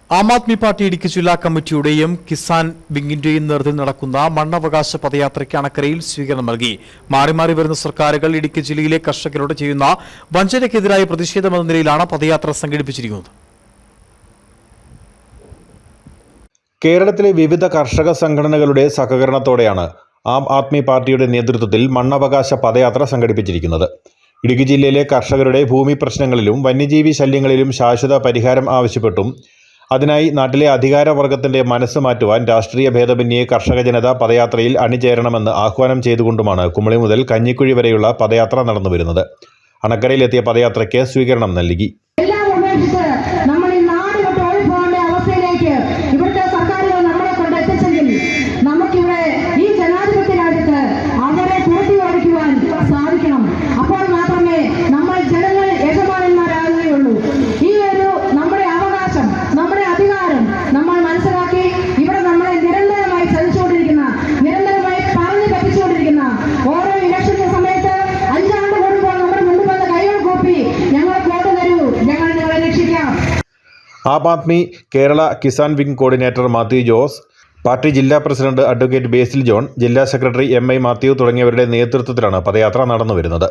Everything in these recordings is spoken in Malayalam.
ആം ആദ്മി പാർട്ടി ഇടുക്കി ജില്ലാ കമ്മിറ്റിയുടെയും കിസാൻ വിങ്ങിന്റെയും നേതൃത്വത്തിൽ നടക്കുന്ന മണ്ണവകാശ പദയാത്രയ്ക്ക് അണക്കരയിൽ സ്വീകരണം നൽകി. മാറി മാറി വരുന്ന സർക്കാരുകൾ ഇടുക്കി ജില്ലയിലെ കർഷകരോട് ചെയ്യുന്ന വഞ്ചനയ്ക്കെതിരായ പ്രതിഷേധമെന്ന നിലയിലാണ് പദയാത്ര സംഘടിപ്പിച്ചിരിക്കുന്നത്. കേരളത്തിലെ വിവിധ കർഷക സംഘടനകളുടെ സഹകരണത്തോടെയാണ് ആം ആദ്മി പാർട്ടിയുടെ നേതൃത്വത്തിൽ മണ്ണവകാശ പദയാത്ര സംഘടിപ്പിച്ചിരിക്കുന്നത്. ഇടുക്കി ജില്ലയിലെ കർഷകരുടെ ഭൂമി പ്രശ്നങ്ങളിലും വന്യജീവി ശല്യങ്ങളിലും ശാശ്വത പരിഹാരം ആവശ്യപ്പെട്ടും അതിനായി നാട്ടിലെ അധികാരവർഗത്തിന്റെ മനസ്സ് മാറ്റുവാൻ രാഷ്ട്രീയ ഭേദമന്യേ കർഷക ജനത പദയാത്രയിൽ അണിചേരണമെന്ന് ആഹ്വാനം ചെയ്തുകൊണ്ടുമാണ് കുമളി മുതൽ കഞ്ഞിക്കുഴി വരെയുള്ള പദയാത്ര നടന്നുവരുന്നത്. അണക്കരയിലെത്തിയ പദയാത്രയ്ക്ക് സ്വീകരണം നൽകി. Aam Aadmi Kerala Kisan wing coordinator Mathew Jose, party ജില്ലാ പ്രസിഡന്റ് അഡ്വക്കേറ്റ് ബേസിൽ ജോൺ, ജില്ലാ സെക്രട്ടറി MI മാത്യു തുടങ്ങിയവരുടെ നേതൃത്വത്തിലാണ് പദയാത്ര നടന്നുവരുന്നത്.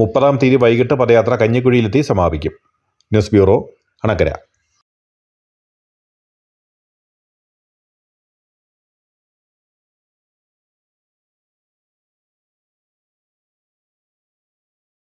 30-ാം തീയതി വൈകിട്ട് പദയാത്ര കഞ്ഞിക്കുഴിയിലെത്തി സമാപിക്കും. News bureau, Anakkara.